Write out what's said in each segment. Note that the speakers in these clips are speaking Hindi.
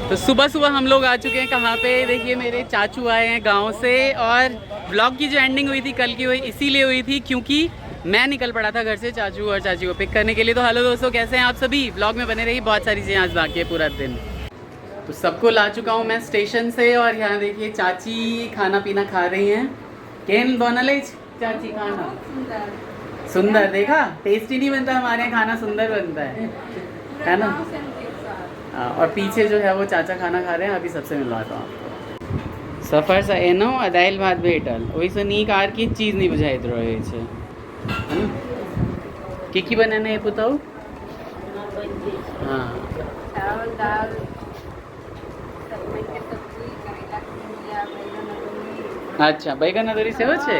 तो सुबह सुबह हम लोग आ चुके हैं कहाँ पे, देखिए मेरे चाचू आए हैं गांव से। और व्लॉग की जो एंडिंग हुई थी कल की, हुई इसीलिए हुई थी क्योंकि मैं निकल पड़ा था घर से चाचू और चाची को पिक करने के लिए। तो हेलो दोस्तों, कैसे हैं आप सभी? व्लॉग में बने रही, बहुत सारी चीज़ें आज बाकी है पूरा दिन। तो सबको ला चुका हूँ मैं स्टेशन से, और यहाँ देखिए चाची खाना पीना खा रही हैं। केन बनल चाची खाना सुंदर, देखा टेस्टी नहीं बनता हमारे यहाँ खाना, सुंदर बनता है ना। और पीछे जो है वो चाचा खाना खा रहे हैं, अभी सबसे मिलवाता हूँ आपको। सफ़र से एनो दाल भात भेटल वैसे नीक आर की चीज़ नहीं बुझाइत रहे छे, है ना। की बनाना है पुताऊ? हाँ, चावल दाल अच्छा बैगन अदौरी सेहो छे।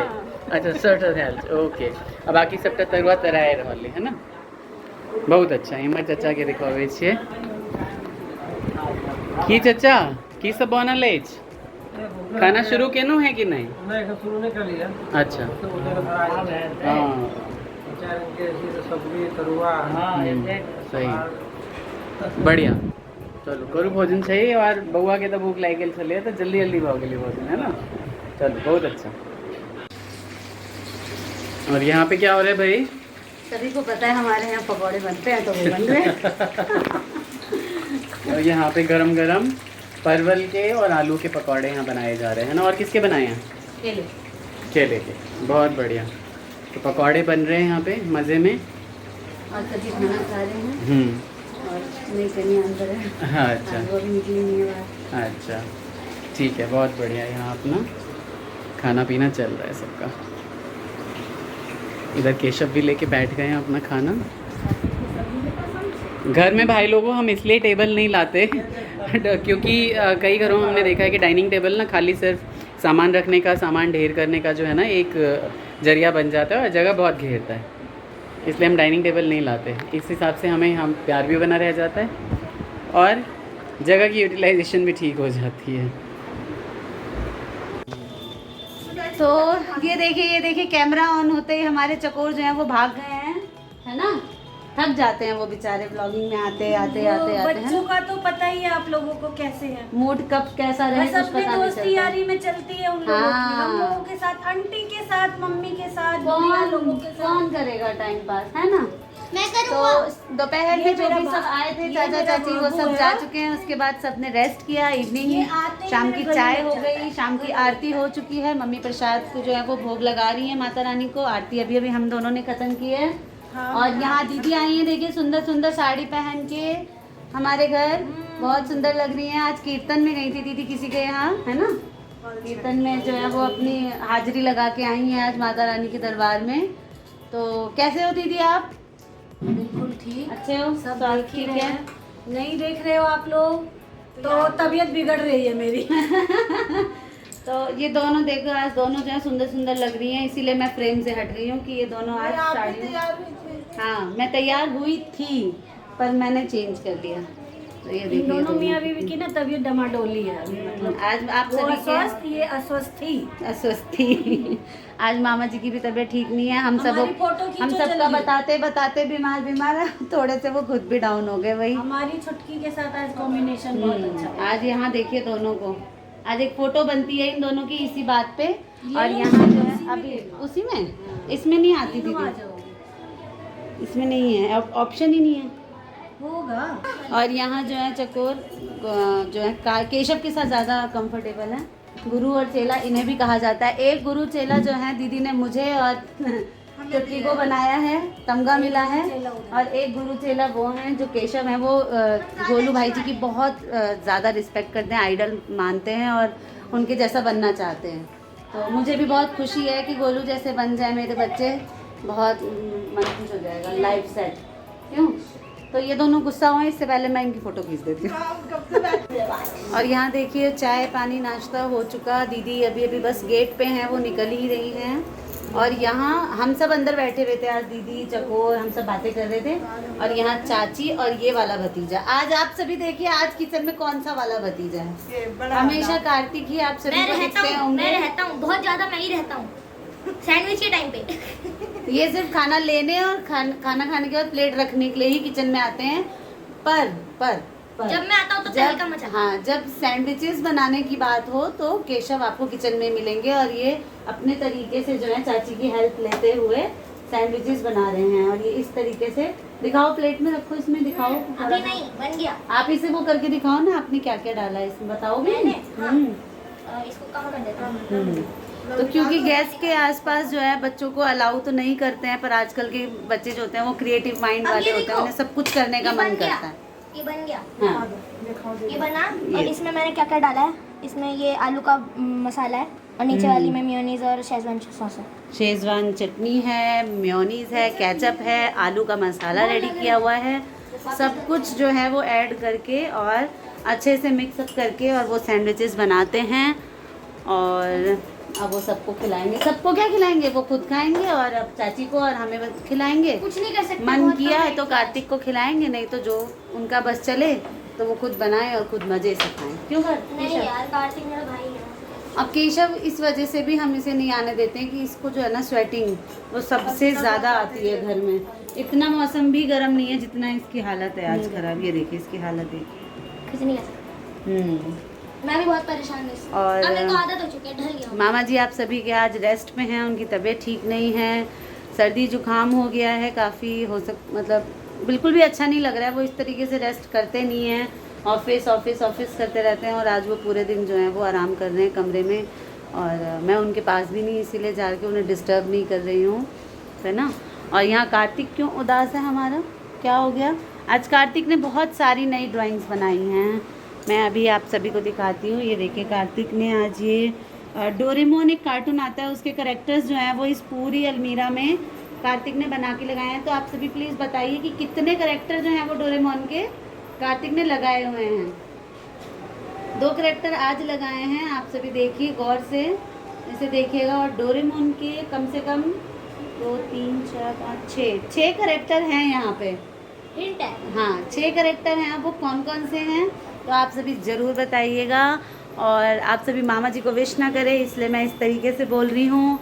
अच्छा सर्टर हेल्थ ओके। अब बाकी सबटा तरुआ तराए रहले है ना। बहुत अच्छा। इमर चाचा के दिखावे छे की चाचा की सब बनल अछि? खाना शुरू केनो है कि नहीं? नहीं शुरू नहीं कर लिया। अच्छा हाँ सब्जी तरुआ सही बढ़िया। चलो करू भोजन सही। और बउआ के तो भूख लाग गेल छले तो जल्दी जल्दी भ गेली भोजन, है ना। चलो बहुत अच्छा। और यहाँ पे क्या हो रहा है भाई? सभी को पता है हमारे यहाँ पकौड़े बनते हैं तो वो बन रहे हैं। और यहाँ पे गरम गरम परवल के और आलू के पकौड़े यहाँ बनाए जा रहे हैं ना। और किसके बनाए हैं? केले। केले के, बहुत बढ़िया। तो पकौड़े बन रहे हैं यहाँ पे मज़े में। और सभी खाना खा रहे हैं। और नहीं कहीं अंदर है। हाँ अच्छा वो भी निकली नहीं है बाहर। अच्छा ठीक है, बहुत बढ़िया। यहाँ अपना खाना पीना चल रहा है सबका। इधर केशव भी लेके बैठ गए हैं अपना खाना। घर में भाई लोगों हम इसलिए टेबल नहीं लाते क्योंकि कई घरों में हमने देखा है कि डाइनिंग टेबल ना खाली सिर्फ सामान रखने का, सामान ढेर करने का जो है ना एक जरिया बन जाता है और जगह बहुत घेरता है। इसलिए हम डाइनिंग टेबल नहीं लाते। इस हिसाब से हम प्यार भी बना रह जाता है और जगह की यूटिलाइजेशन भी ठीक हो जाती है। तो ये देखिए कैमरा ऑन होते ही हमारे चकोर जो हैं वो भाग गए हैं, है ना। थक जाते हैं वो बेचारे ब्लॉगिंग में आते आते है। बच्चों का तो पता ही है आप लोगों को कैसे है, मूड कब कैसा रहे बस कुछ अपनी पता नहीं दोस्ती चलता। यारी में चलती है उन लोगों की। हम लोगों के साथ, आंटी के साथ, मम्मी के साथ, बुढ़िया लोगों के साथ कौन करेगा टाइम पास, है ना। मैं तो दोपहर में जो भी सब आए थे चाचा चाची वो सब जा चुके हैं। उसके बाद सबने रेस्ट किया। इवनिंग शाम की चाय हो गई, शाम की आरती हो चुकी है। मम्मी प्रसाद को जो है वो भोग लगा रही है माता रानी को। आरती अभी अभी हम दोनों ने खत्म की है। और यहाँ दीदी आई है, देखिए सुंदर सुंदर साड़ी पहन के हमारे घर, बहुत सुंदर लग रही हैं। आज कीर्तन में गई थी दीदी किसी के यहाँ, है ना। कीर्तन में जो है वो अपनी हाजिरी लगा के आई हैं आज माता रानी के दरबार में। तो कैसे हो दीदी आप? बिल्कुल ठीक, अच्छे हो? सब स्वास्थ्य ठीक है? नहीं देख रहे हो आप लोग तो तबीयत बिगड़ रही है मेरी। तो ये दोनों देखो आज दोनों जो है सुंदर सुंदर लग रही हैं, इसीलिए मैं फ्रेम से हट रही हूँ कि ये दोनों आज साड़ी। हाँ मैं तैयार हुई थी पर मैंने चेंज कर लिया। तो ये देखिए दोनों मियाँ बीवी की ना तबीयत डमाडोली है अभी, मतलब आज आप वो सभी अस्वस्थ, ये अस्वस्थी। आज मामा जी की भी तबीयत ठीक नहीं है। हम हमारी फोटो खींचो हम सबका जल्दी। बताते बताते बीमार थोड़े से वो खुद भी डाउन हो गए। वही हमारी छुटकी के साथ आज कॉम्बिनेशन बहुत अच्छा। आज यहाँ देखिए दोनों को, आज एक फोटो बनती है इन दोनों की इसी बात पे। और यहाँ जो है अभी उसी में, इसमें नहीं आती दीदी, इसमें नहीं है, ऑप्शन ही नहीं है, होगा। और यहाँ जो है चकोर जो है केशव के साथ ज़्यादा कंफर्टेबल है। गुरु और चेला इन्हें भी कहा जाता है। एक गुरु चेला जो है दीदी ने मुझे और चुटकी को बनाया है, तमगा मिला है। और एक गुरु चेला वो हैं जो केशव हैं, वो गोलू भाई जी की बहुत ज़्यादा रिस्पेक्ट करते हैं, आइडल मानते हैं और उनके जैसा बनना चाहते हैं। तो मुझे भी बहुत खुशी है कि गोलू जैसे बन जाए मेरे बच्चे, बहुत मन खुश हो जाएगा, लाइफ सेट। क्यों? तो ये दोनों गुस्सा हुए, इससे पहले मैं इनकी फ़ोटो खींच देती हूँ। और यहाँ देखिए चाय पानी नाश्ता हो चुका। दीदी अभी अभी बस गेट पे हैं, वो निकल ही रही हैं। और यहाँ हम सब अंदर बैठे हुए थे आज, दीदी चकोर हम सब बातें कर रहे थे। और यहाँ चाची और ये वाला भतीजा। आज आप सभी देखिए आज किचन में कौन सा वाला भतीजा है। हमेशा कार्तिक ही आप सभी को दिखते होंगे। मैं रहता हूँ, बहुत ज्यादा मैं ही रहता हूँ सैंडविच के टाइम पे। ये सिर्फ खाना लेने और खाना खाने के बाद प्लेट रखने के लिए ही किचन में आते हैं। पर पर जब मैं आता हूँ तो तहलका मचा। हाँ, जब सैंडविचेस बनाने की बात हो तो केशव आपको किचन में मिलेंगे और ये अपने तरीके से जो है चाची की हेल्प लेते हुए सैंडविचेस बना रहे हैं। और ये इस तरीके से दिखाओ, प्लेट में रखो, इसमें दिखाओ। अभी नहीं बन गया। आप इसे वो करके दिखाओ ना, आपने क्या क्या डाला है इसमें, बताओगे? मैंने? हाँ। इसको कम कर देता हूँ। तो क्योंकि गैस के आसपास जो है बच्चों को अलाउ तो नहीं करते हैं, पर आजकल के बच्चे जो होते हैं वो क्रिएटिव माइंड अब वाले ये होते हैं, देखो, उन्हें सब कुछ करने का ये मन बन गया। करता है। ये बन गया। हाँ, ये बना। और ये। इसमें मैंने क्या क्या डाला है, इसमें ये आलू का मसाला है और नीचे वाली में मेयोनीज और शेजवान सॉस है। शेजवान चटनी है, मेयोनीज है, केचप है, आलू का मसाला रेडी किया हुआ है। सब कुछ जो है वो ऐड करके और अच्छे से मिक्सअप करके और वो सैंडविचेस बनाते हैं। और अब वो सबको खिलाएंगे। सबको क्या खिलाएंगे? वो खुद खाएंगे और अब चाची को और हमें खिलाएंगे। कुछ नहीं कर सकते, मन बहुत किया है कम तो कार्तिक को खिलाएंगे, नहीं तो जो उनका बस चले तो वो खुद बनाए और खुद मजे से खाएं। क्यों नहीं केशव? यार, कार्तिक मेरा भाई है। अब केशव इस वजह से भी हम इसे नहीं आने देते हैं कि इसको जो है ना स्वेटिंग वो सबसे ज़्यादा आती है घर में। इतना मौसम भी गर्म नहीं है जितना इसकी हालत है आज खराब। ये देखिए इसकी हालत देखिए। कुछ नहीं कर सकते। मैं भी बहुत परेशान हूँ इससे। और अब मेरे को आदत हो चुकी है, ढल गया हूँ। मामा जी आप सभी के आज रेस्ट में हैं, उनकी तबीयत ठीक नहीं है, सर्दी जुकाम हो गया है काफ़ी, मतलब बिल्कुल भी अच्छा नहीं लग रहा है। वो इस तरीके से रेस्ट करते नहीं हैं, ऑफिस ऑफिस ऑफिस करते रहते हैं। और आज वो पूरे दिन जो है वो आराम कर रहे हैं कमरे में, और मैं उनके पास भी नहीं इसीलिए जा के उन्हें डिस्टर्ब नहीं कर रही हूँ, है ना। और यहाँ कार्तिक क्यों उदास है हमारा, क्या हो गया? आज कार्तिक ने बहुत सारी नई ड्राइंग्स बनाई हैं, मैं अभी आप सभी को दिखाती हूँ। ये देखिए कार्तिक ने आज ये डोरेमोन एक कार्टून आता है, उसके करेक्टर्स जो हैं वो इस पूरी अलमीरा में कार्तिक ने बना के लगाए हैं। तो आप सभी प्लीज़ बताइए कि कितने करेक्टर जो हैं वो डोरेमोन के कार्तिक ने लगाए हुए हैं। 2 करेक्टर आज लगाए हैं, आप सभी देखिए गौर से, इसे देखिएगा। और डोरेमोन के कम से कम 2 3 4 5 6 करेक्टर हैं यहाँ पे। हिंट है। हाँ, 6 करेक्टर हैं। वो कौन कौन से हैं तो आप सभी ज़रूर बताइएगा। और आप सभी मामा जी को विश ना करें, इसलिए मैं इस तरीके से बोल रही हूँ,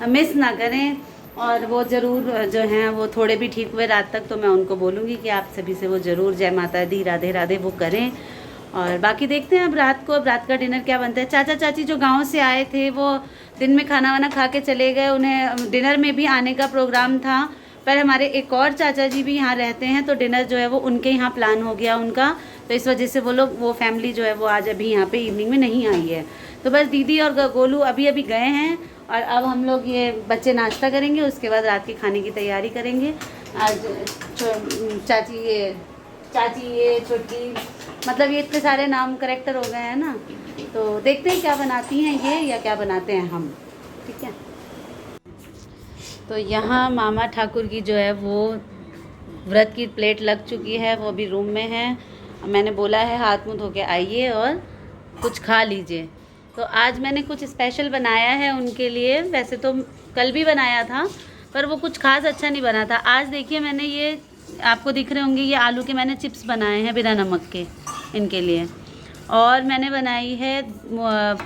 मिस ना करें। और वो ज़रूर जो हैं वो थोड़े भी ठीक हुए रात तक, तो मैं उनको बोलूँगी कि आप सभी से वो ज़रूर जय माता दी राधे राधे वो करें। और बाकी देखते हैं अब रात को, अब रात का डिनर क्या बनता है। चाचा चाची जो गांव से आए थे वो दिन में खाना वाना खा के चले गए, उन्हें डिनर में भी आने का प्रोग्राम था, पर हमारे एक और चाचा जी भी यहाँ रहते हैं, तो डिनर जो है वो उनके यहाँ प्लान हो गया उनका, तो इस वजह से वो फैमिली जो है वो आज अभी यहाँ पे इवनिंग में नहीं आई है। तो बस दीदी और गोलू अभी अभी गए हैं, और अब हम लोग ये बच्चे नाश्ता करेंगे, उसके बाद रात के खाने की तैयारी करेंगे। आज चाची ये छोटी, मतलब ये इतने सारे नाम करेक्टर हो गए हैं ना, तो देखते हैं क्या बनाती हैं ये या क्या बनाते हैं हम, ठीक है। तो यहाँ मामा ठाकुर की जो है वो व्रत की प्लेट लग चुकी है, वो अभी रूम में है। मैंने बोला है हाथ मुँह धो के आइए और कुछ खा लीजिए। तो आज मैंने कुछ स्पेशल बनाया है उनके लिए, वैसे तो कल भी बनाया था पर वो कुछ खास अच्छा नहीं बना था। आज देखिए मैंने ये आपको दिख रहे होंगे, ये आलू के मैंने चिप्स बनाए हैं बिना नमक के इनके लिए, और मैंने बनाई है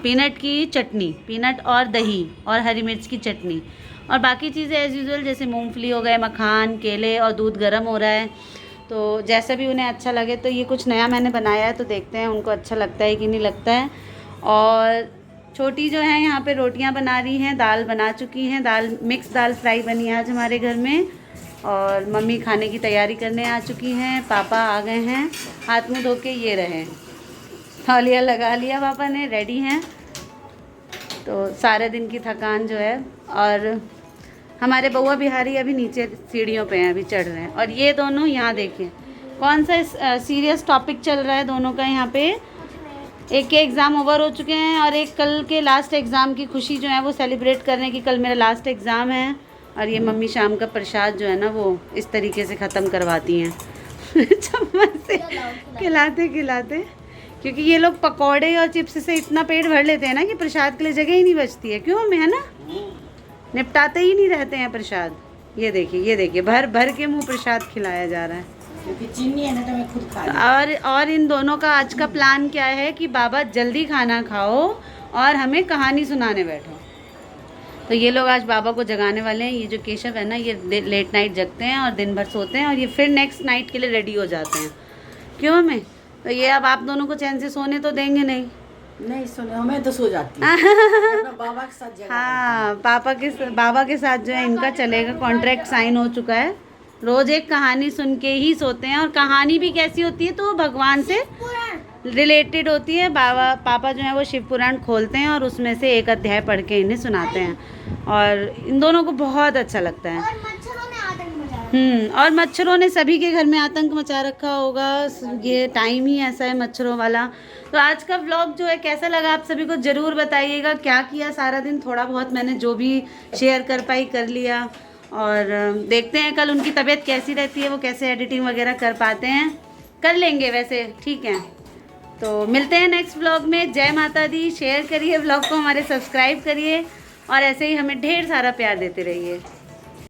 पीनट की चटनी, पीनट और दही और हरी मिर्च की चटनी, और बाकी चीज़ें एज़ यूजुअल जैसे मूंगफली हो गए, मखान, केले, और दूध गर्म हो रहा है, तो जैसा भी उन्हें अच्छा लगे। तो ये कुछ नया मैंने बनाया है, तो देखते हैं उनको अच्छा लगता है कि नहीं लगता है। और छोटी जो है यहाँ पे रोटियाँ बना रही हैं, दाल बना चुकी हैं, दाल मिक्स दाल फ्राई बनी है आज हमारे घर में, और मम्मी खाने की तैयारी करने आ चुकी हैं, पापा आ गए हैं, हाथ मुँह धो के ये रहे, तौलिया लगा लिया पापा ने, रेडी हैं। तो सारे दिन की थकान जो है, और हमारे बउआ बिहारी अभी नीचे सीढ़ियों पे हैं, अभी चढ़ रहे हैं। और ये दोनों यहाँ देखिए कौन सा सीरियस टॉपिक चल रहा है दोनों का यहाँ पे। एक के एग्ज़ाम ओवर हो चुके हैं और एक कल के लास्ट एग्ज़ाम की खुशी जो है वो सेलिब्रेट करने की, कल मेरा लास्ट एग्ज़ाम है। और ये मम्मी शाम का प्रसाद जो है ना वो इस तरीके से ख़त्म करवाती हैं चम्मच से खिलाते खिलाते, क्योंकि ये लोग पकौड़े और चिप्स से इतना पेट भर लेते हैं ना कि प्रसाद के लिए जगह ही नहीं बचती है। क्यों मम्मी, है ना, निपटाते ही नहीं रहते हैं प्रसाद। ये देखिए भर भर के मुंह प्रसाद खिलाया जा रहा है, क्योंकि चीनी है ना तो मैं खुद खा और इन दोनों का आज का प्लान क्या है कि बाबा जल्दी खाना खाओ और हमें कहानी सुनाने बैठो। तो ये लोग आज बाबा को जगाने वाले हैं। ये जो केशव है ना, ये लेट नाइट जगते हैं और दिन भर सोते हैं, और ये फिर नेक्स्ट नाइट के लिए रेडी हो जाते हैं। क्यों हमें तो ये अब आप दोनों को चैन से सोने तो देंगे नहीं। नहीं सुने, हमें तो सो जाती है। अपना बाबा के साथ जगह हाँ, बाबा के साथ जो है इनका चलेगा, कॉन्ट्रैक्ट साइन हो चुका है। रोज एक कहानी सुन के ही सोते हैं, और कहानी भी कैसी होती है तो वो भगवान से रिलेटेड होती है। पापा जो है वो शिव पुराण खोलते हैं और उसमें से एक अध्याय पढ़ के इन्हें सुनाते हैं, और इन दोनों को बहुत अच्छा लगता है। और मच्छरों ने सभी के घर में आतंक मचा रखा होगा, ये टाइम ही ऐसा है मच्छरों वाला। तो आज का व्लॉग जो है कैसा लगा आप सभी को ज़रूर बताइएगा। क्या किया सारा दिन, थोड़ा बहुत मैंने जो भी शेयर कर पाई कर लिया, और देखते हैं कल उनकी तबीयत कैसी रहती है, वो कैसे एडिटिंग वगैरह कर पाते हैं, कर लेंगे वैसे, ठीक है। तो मिलते हैं नेक्स्ट व्लॉग में। जय माता दी। शेयर करिए व्लॉग को, हमारे सब्सक्राइब करिए, और ऐसे ही हमें ढेर सारा प्यार देते रहिए।